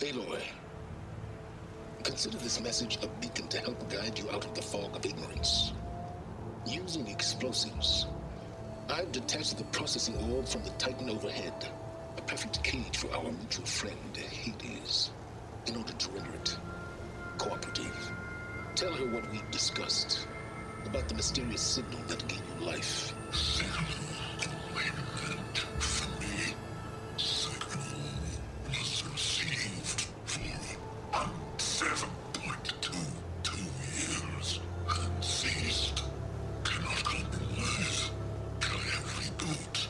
Aloy, consider this message a beacon to help guide you out of the fog of ignorance. Using explosives, I've detached the processing orb from the Titan overhead, a perfect cage for our mutual friend, Hades, in order to render it cooperative. Tell her what we discussed about the mysterious signal that gave you life. Signal only meant for me. Signal was received for 7.22 years and ceased. Cannot compromise. Gaia reboot.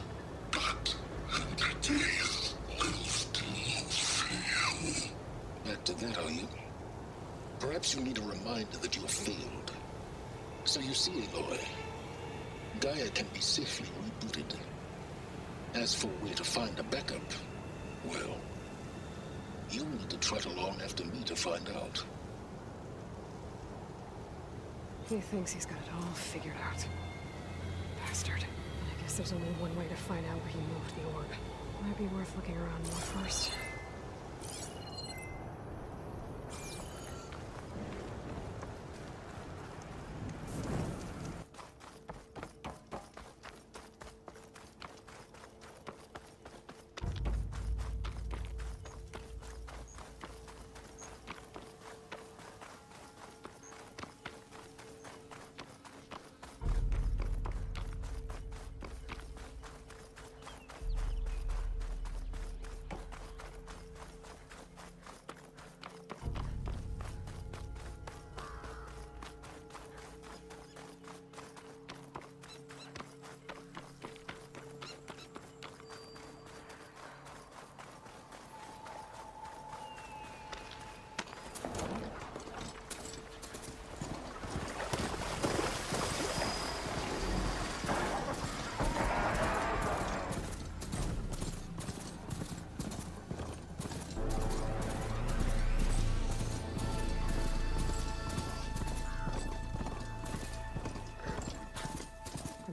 But entities will still fail. Back to that, are you? Perhaps you need a reminder that you have failed. So you see, Aloy, Gaia can be safely rebooted. As for where to find a backup, well, you'll need to trot along after me to find out. He thinks he's got it all figured out. Bastard. I guess there's only one way to find out where he moved the orb. Might be worth looking around more first.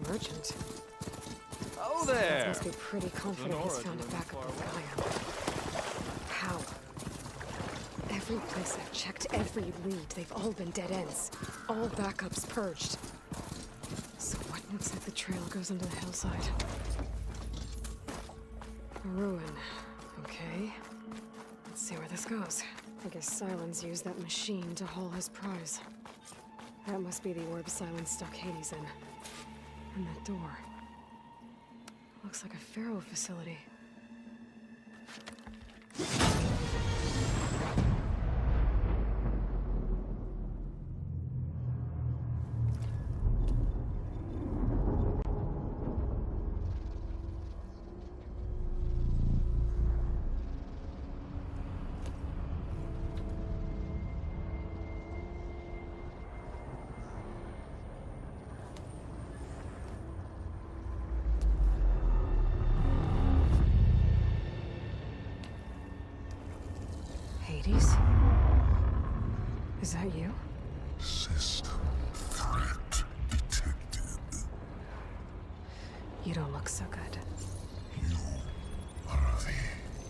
Merchant. Oh there! Must be pretty confident he's found a backup of Gaia. How? Every place I've checked, every lead, they've all been dead ends. All backups purged. So what looks like the trail goes into the hillside? A ruin. Okay. Let's see where this goes. I guess Silence used that machine to haul his prize. That must be the orb Silence stuck Hades in. And that door. Looks like a Pharaoh facility. Hades? Is that you? System threat detected. You don't look so good. You are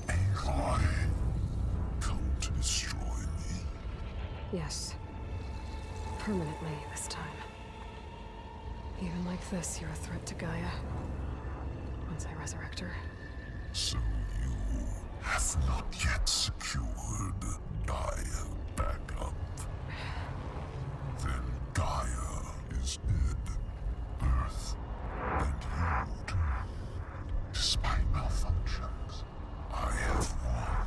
the Aloy. Come to destroy me. Yes. Permanently this time. Even like this, you're a threat to Gaia. Once I resurrect her. So you have not yet secured Gaia backup. Then Gaia is dead. Earth and you too. Despite malfunctions, I have won.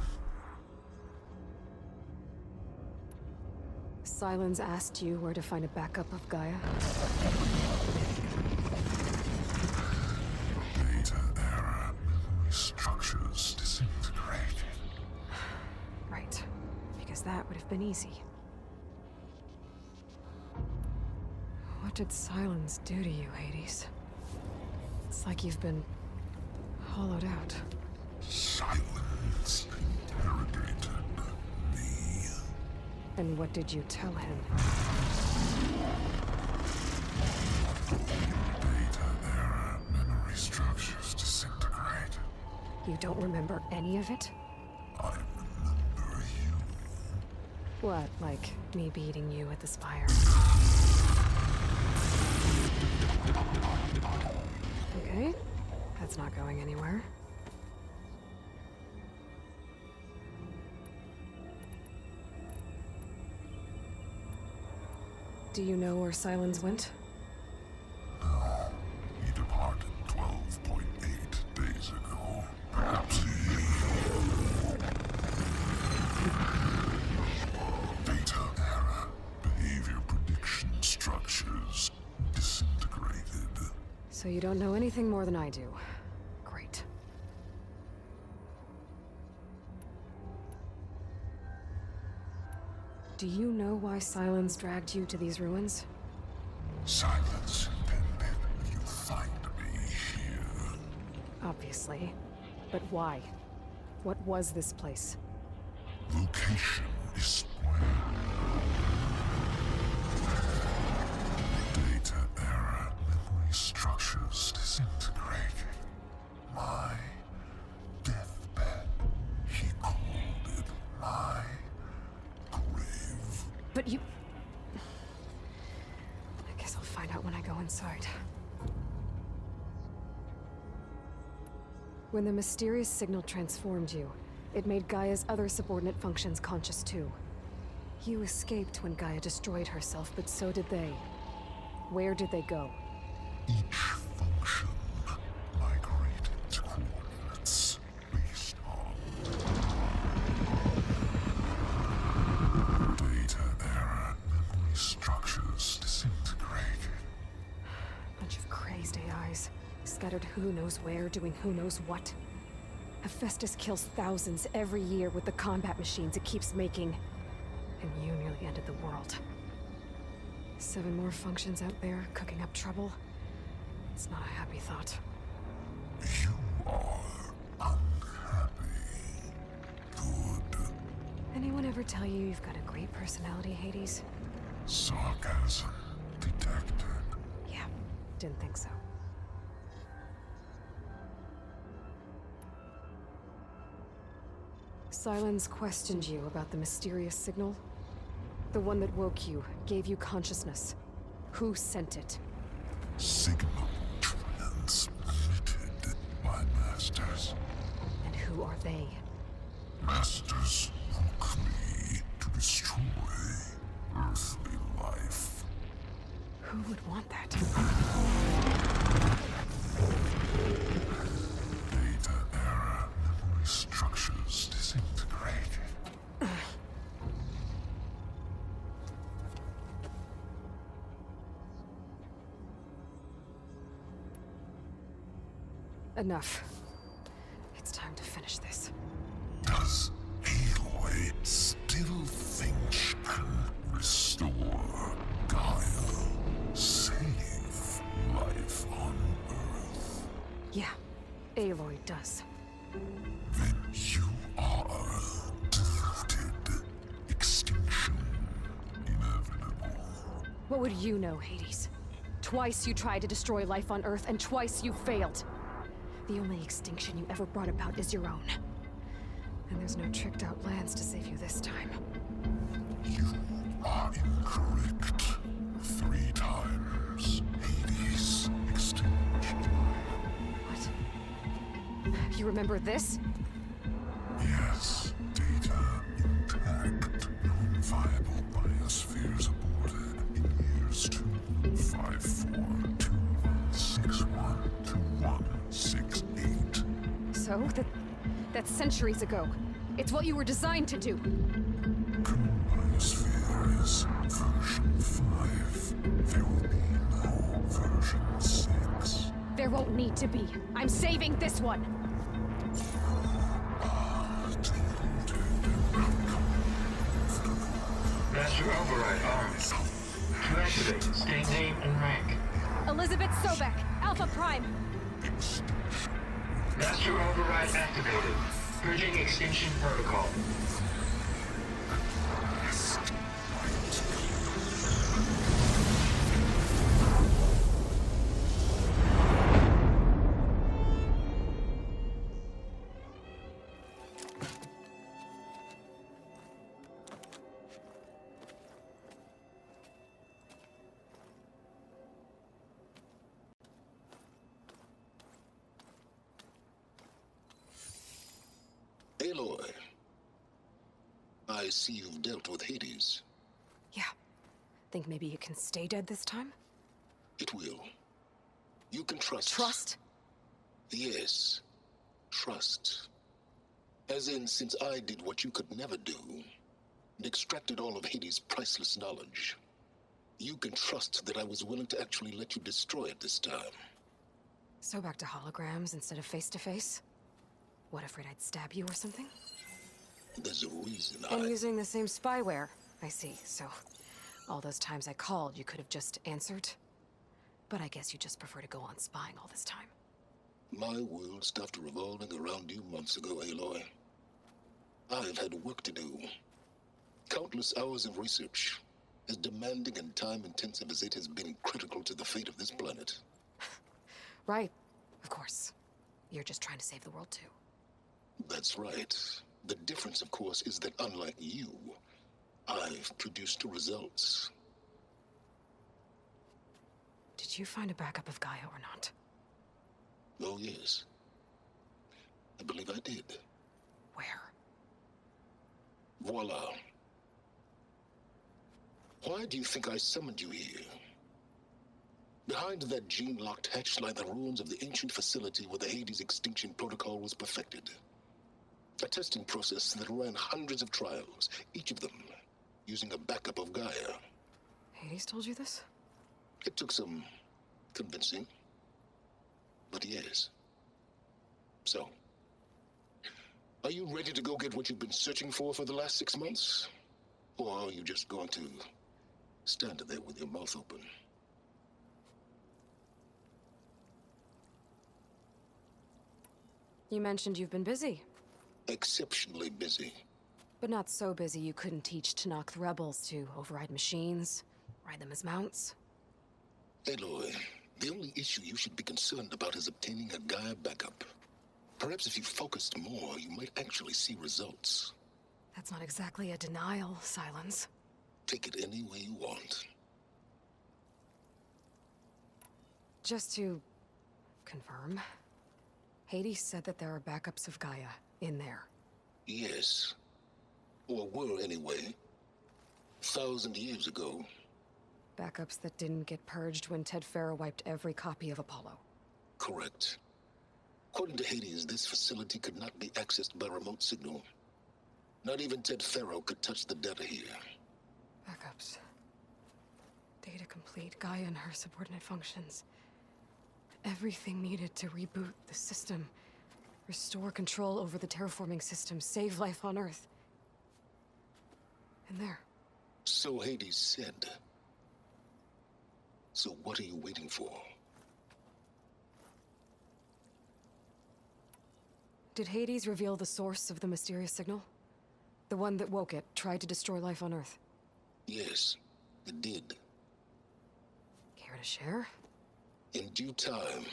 Silence asked you where to find a backup of Gaia? Data error. Memory structures disintegrated. Right. Because that would have been easy. What did Silence do to you, Hades? It's like you've been hollowed out. Silence interrogated me. And what did you tell him? Data error. Memory structures disintegrate. You don't remember any of it? I remember What, like me beating you at the spire? Okay, that's not going anywhere. Do you know where Sylens went? He departed 12.8 days ago. Perhaps he... Data error. Behavior prediction structures disintegrated. So you don't know anything more than I do. Great. Do you know why Sylens dragged you to these ruins? Silence intended you find me here. Obviously. But why? What was this place? Location is square. Data error. Memory structures disintegrating. My deathbed. He called it my grave. But you... I guess I'll find out when I go inside. When the mysterious signal transformed you, it made Gaia's other subordinate functions conscious too. You escaped when Gaia destroyed herself, but so did they. Where did they go? Each function migrated to coordinates based on data error. Memory structures disintegrated. Bunch of crazed AIs, scattered who knows where, doing who knows what. Hephaestus kills thousands every year with the combat machines it keeps making. And you nearly ended the world. 7 more functions out there, cooking up trouble. It's not a happy thought. You are unhappy. Good. Anyone ever tell you you've got a great personality, Hades? Sarcasm detected. Yeah, didn't think so. Sylens questioned you about the mysterious signal? The one that woke you, gave you consciousness. Who sent it? Signal transmitted by masters. And who are they? Masters woke me to destroy earthly life. Who would want that? Data error. Memory structures disintegrated. Enough. It's time to finish this. Does Aloy still think she can restore Gaia? Save life on Earth? Yeah, Aloy does. Then you are deluded. Extinction inevitable. What would you know, Hades? Twice you tried to destroy life on Earth, and twice you failed. The only extinction you ever brought about is your own. And there's no tricked-out lands to save you this time. You are incorrect. 3 times. Hades extinction. What? You remember this? Yes, data intact. Non-viable biospheres aborted in years 254, 2161, 2168. So? That's centuries ago. It's what you were designed to do. Biosphere is version 5. There will be no version 6. There won't need to be. I'm saving this one. Master Override armed. To activate, state name and rank. Elizabeth Sobek, Alpha Prime. Master Override activated. Purging extinction protocol. I see you've dealt with Hades. Yeah. Think maybe it can stay dead this time? It will. You can trust. Trust? Yes. Trust. As in, since I did what you could never do, and extracted all of Hades' priceless knowledge, you can trust that I was willing to actually let you destroy it this time. So back to holograms instead of face-to-face? What, afraid I'd stab you or something? There's a reason And I... using the same spyware. I see, so... all those times I called, you could have just answered? But I guess you just prefer to go on spying all this time. My world stopped revolving around you months ago, Aloy. I've had work to do. Countless hours of research, as demanding and time-intensive as it has been critical to the fate of this planet. Right, of course. You're just trying to save the world too. That's right. The difference, of course, is that unlike you, I've produced results. Did you find a backup of Gaia or not? Oh, yes. I believe I did. Where? Voila. Why do you think I summoned you here? Behind that gene-locked hatch lie the ruins of the ancient facility where the Hades extinction protocol was perfected. A testing process that ran hundreds of trials, each of them using a backup of Gaia. Hades told you this? It took some convincing, but yes. So, are you ready to go get what you've been searching for the last 6 months? Or are you just going to stand there with your mouth open? You mentioned you've been busy. Exceptionally busy. But not so busy you couldn't teach Tanakh the rebels to override machines, ride them as mounts. Aloy, the only issue you should be concerned about is obtaining a Gaia backup. Perhaps if you focused more, you might actually see results. That's not exactly a denial, Silence. Take it any way you want. Just to confirm, Hades said that there are backups of Gaia in there. Yes. Or were anyway. 1,000 years ago. Backups that didn't get purged when Ted Farrow wiped every copy of Apollo. Correct. According to Hades, this facility could not be accessed by remote signal. Not even Ted Farrow could touch the data here. Backups. Data complete, Gaia and her subordinate functions. Everything needed to reboot the system. Restore control over the terraforming system, save life on Earth. And there. So Hades said. So what are you waiting for? Did Hades reveal the source of the mysterious signal? The one that woke it, tried to destroy life on Earth? Yes, it did. Care to share? In due time.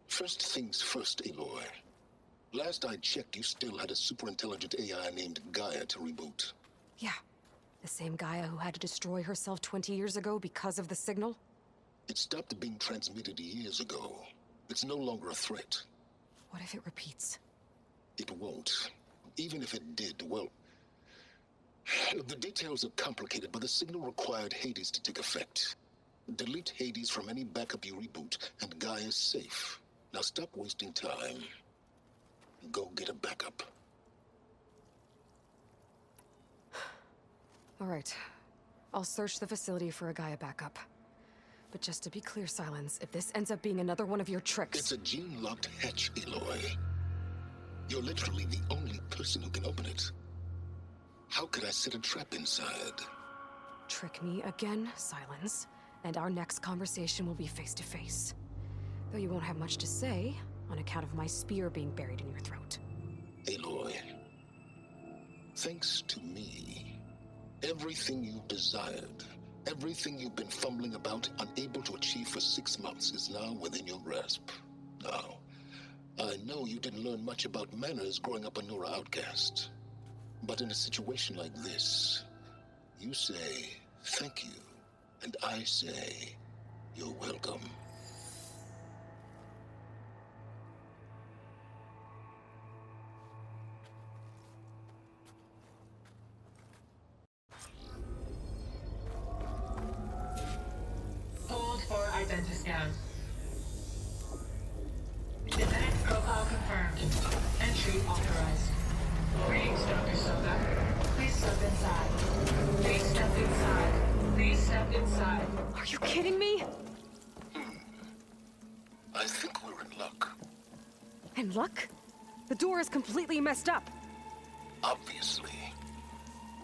First things first, Aloy. Last I checked, you still had a super-intelligent AI named Gaia to reboot. Yeah. The same Gaia who had to destroy herself 20 years ago because of the signal? It stopped being transmitted years ago. It's no longer a threat. What if it repeats? It won't. Even if it did, well... The details are complicated, but the signal required Hades to take effect. Delete Hades from any backup you reboot, and Gaia's safe. Now stop wasting time. Go get a backup. All right. I'll search the facility for a Gaia backup. But just to be clear, Silence, if this ends up being another one of your tricks... It's a gene-locked hatch, Aloy. You're literally the only person who can open it. How could I set a trap inside? Trick me again, Silence, and our next conversation will be face-to-face. Though you won't have much to say, on account of my spear being buried in your throat. Aloy, thanks to me, everything you've desired, everything you've been fumbling about, unable to achieve for 6 months, is now within your grasp. Now, I know you didn't learn much about manners growing up a Nora outcast. But in a situation like this, you say, thank you, and I say, you're welcome. side. Are you kidding me? I think we're in luck. And luck? The door is completely messed up. Obviously.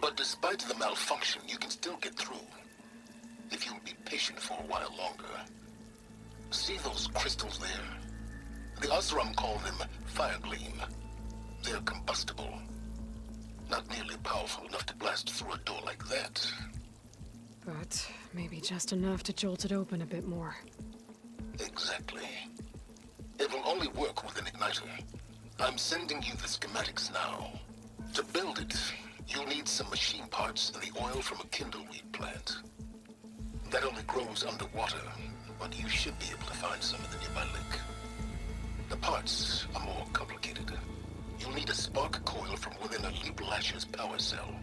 But despite the malfunction, you can still get through. If you'll be patient for a while longer. See those crystals there? The Osram call them fire gleam. They're combustible. Not nearly powerful enough to blast through a door like that. But maybe just enough to jolt it open a bit more. Exactly. It will only work with an igniter. I'm sending you the schematics now. To build it, you'll need some machine parts and the oil from a kindleweed plant. That only grows underwater, but you should be able to find some in the nearby lake. The parts are more complicated. You'll need a spark coil from within a Leap Lasher's power cell.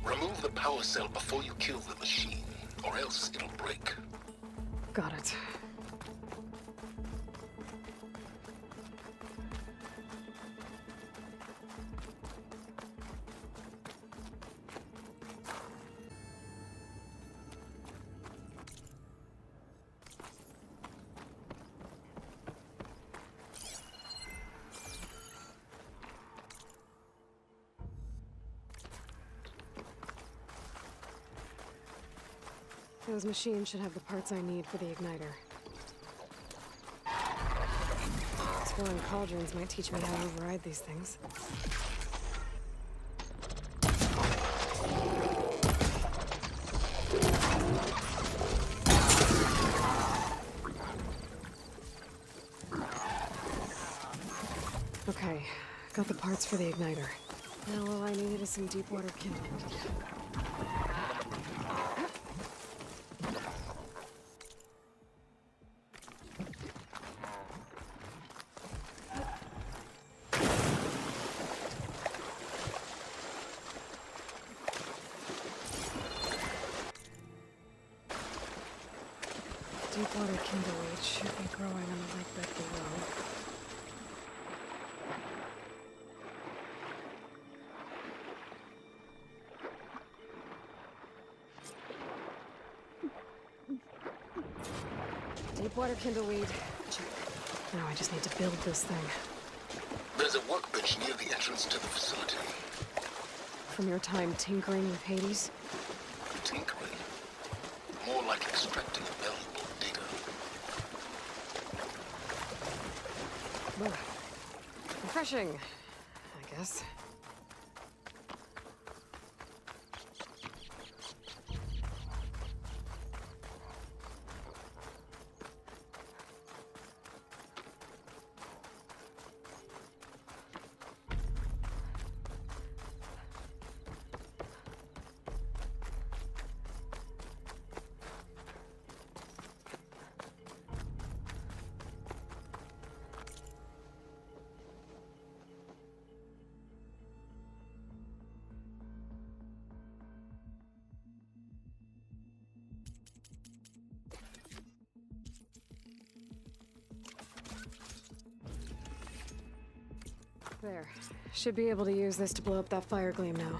Remove the power cell before you kill the machine, or else it'll break. Got it. Those machines should have the parts I need for the igniter. Exploring cauldrons might teach me how to override these things. Okay, got the parts for the igniter. Now all I needed is some deep water kindling. Deepwater kindleweed should be growing on the lake bed below. Deepwater kindleweed. Check. Now I just need to build this thing. There's a workbench near the entrance to the facility. From your time tinkering with Hades? Tinkering? More like extracting valuable data. Ugh. Refreshing, I guess. There. Should be able to use this to blow up that fire gleam now.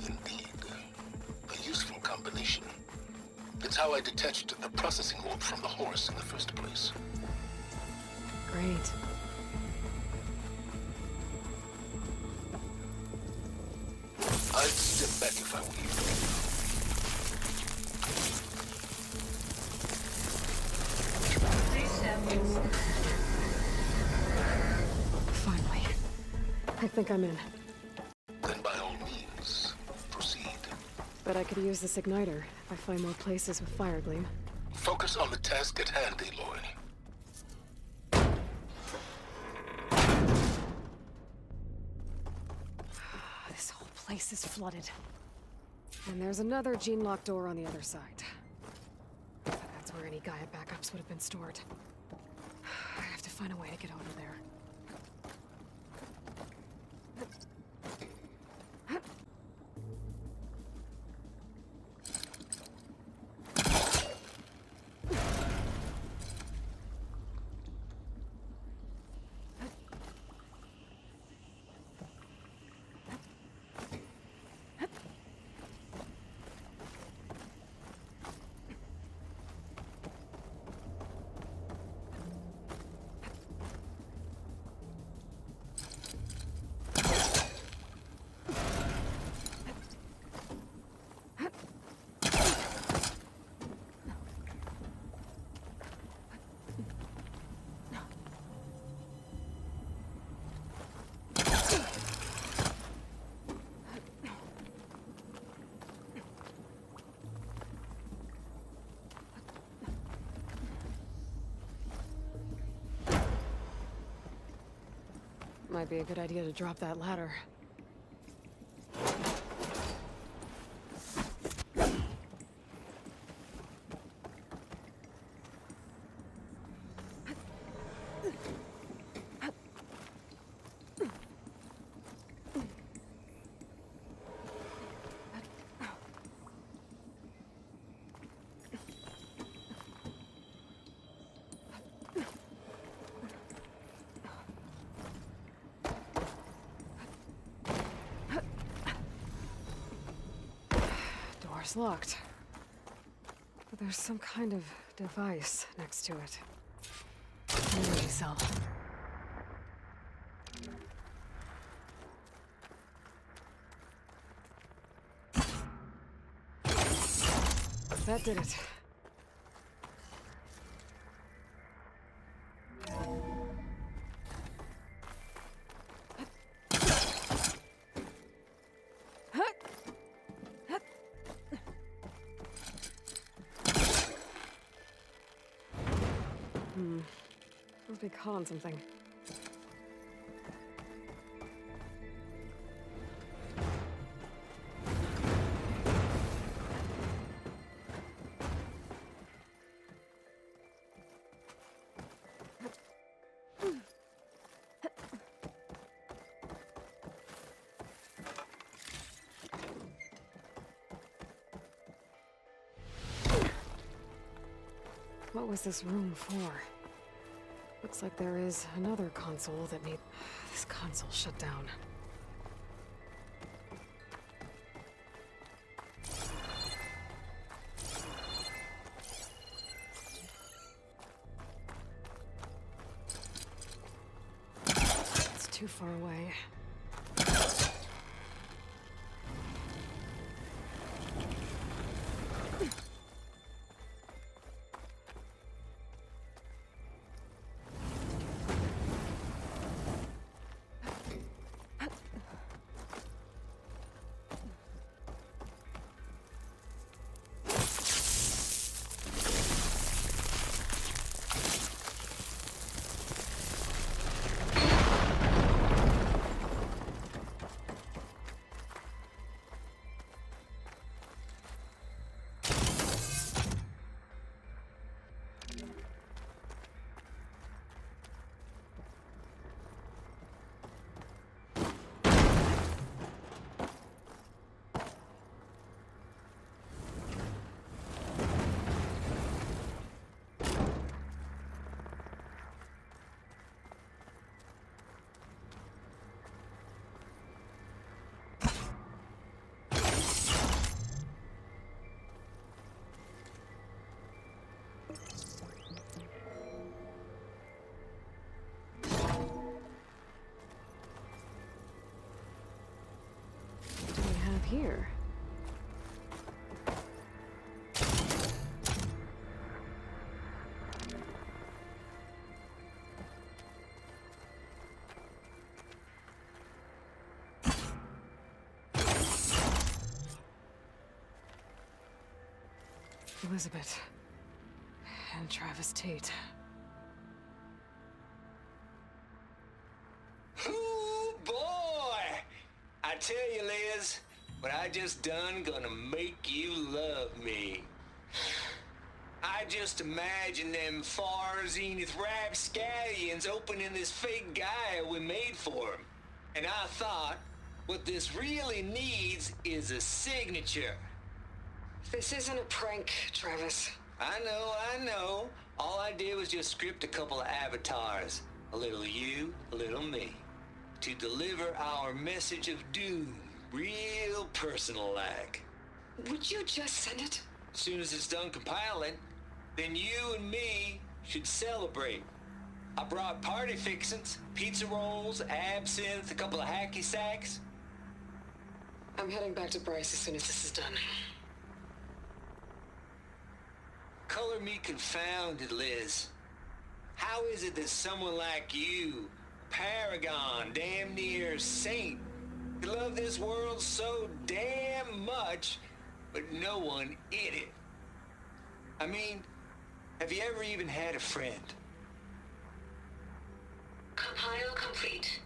Indeed. A useful combination. It's how I detached the processing orb from the horse in the first place. Great. I'd step back if I were Please stand inside. Finally. I think I'm in. Then by all means, proceed. But I could use this igniter if I find more places with fire gleam. Focus on the task at hand, Aloy. This whole place is flooded. And there's another gene-lock door on the other side. That's where any Gaia backups would have been stored. I have to find a way to get over there. Might be a good idea to drop that ladder. Door's locked. But there's some kind of device next to it. Energy cell. That did it. Must be calling something. What was this room for? Looks like there is another console that needs... This console shut down. It's too far away. Here. Elizabeth and Travis Tate. Ooh, boy! I tell you, Liz, what I just done gonna make you love me. I just imagine them far zenith rapscallions opening this fake guy we made for him. And I thought, what this really needs is a signature. This isn't a prank, Travis. I know. All I did was just script a couple of avatars. A little you, a little me. To deliver our message of doom. Real personal-like. Would you just send it? As soon as it's done compiling, then you and me should celebrate. I brought party fixins, pizza rolls, absinthe, a couple of hacky sacks. I'm heading back to Bryce as soon as this is done. Color me confounded, Liz. How is it that someone like you, paragon, damn near saint, could love this world so damn much, but no one in it? I mean, have you ever even had a friend? Compile complete.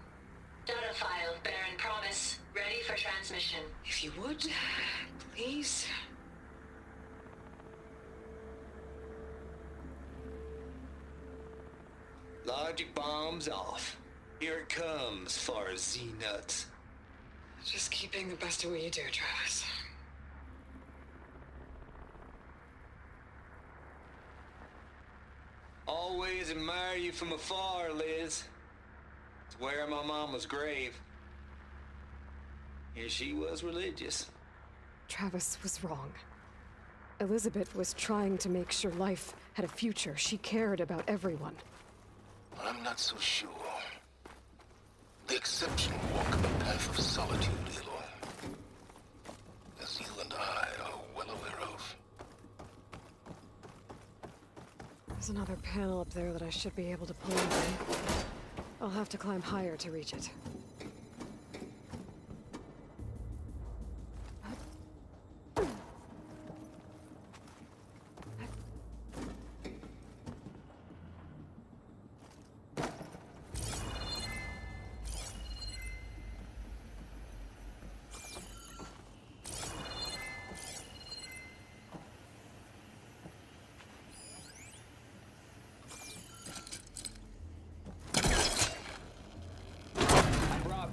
Data file, Baron Promise, ready for transmission. If you would, please. Logic bombs off. Here it comes, far as Z-nuts. Just keep being the best at what you do, Travis. Always admire you from afar, Liz. It's where my mama's grave. Here she was religious. Travis was wrong. Elizabeth was trying to make sure life had a future. She cared about everyone. I'm not so sure. The exception walk the path of solitude, Aloy. As you and I are well aware of. There's another panel up there that I should be able to pull into. I'll have to climb higher to reach it.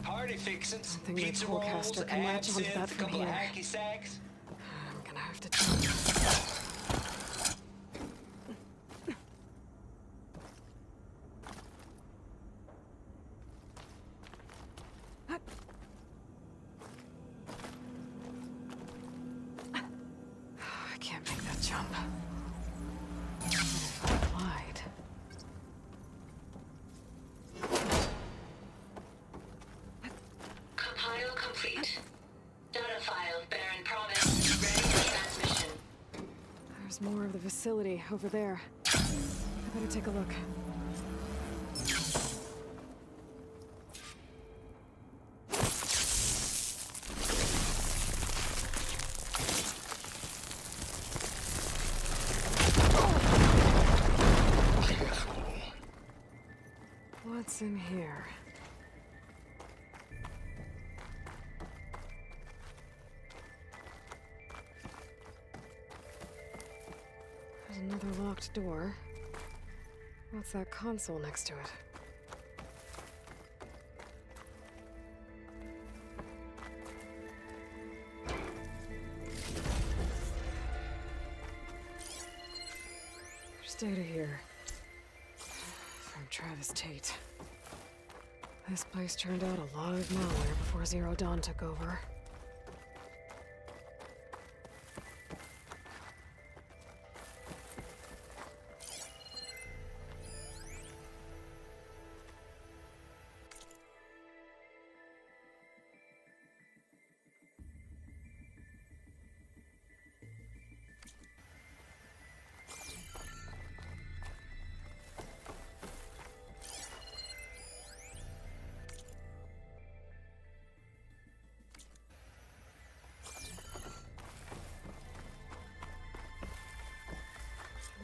Party fixins, I think my pizza pullcaster rolls, can latch onto that absinthe, from couple of here. hacky sacks. I'm gonna have to jump. I can't make that jump. But if I applied... Compile complete. Data file, Baron Promise, ready for transmission. There's more of the facility over there. I better take a look. Careful. What's in here? There's another locked door. What's that console next to it? There's data here. From Travis Tate. This place turned out a lot of malware before Zero Dawn took over.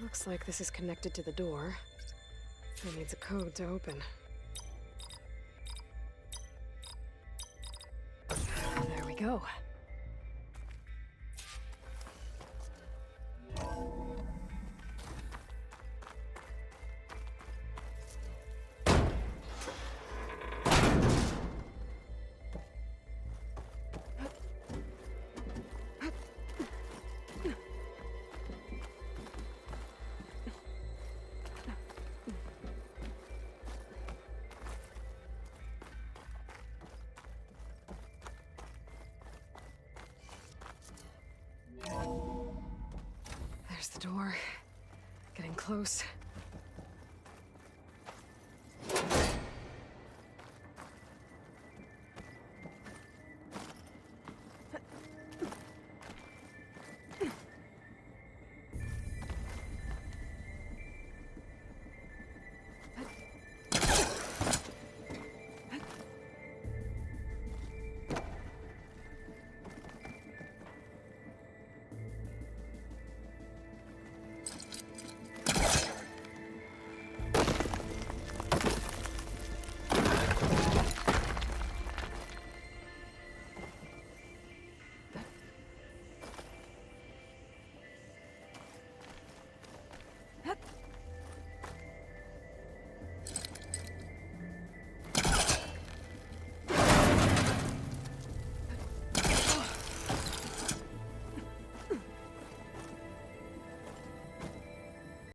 Looks like this is connected to the door. It needs a code to open. There we go. There's the door. Getting close.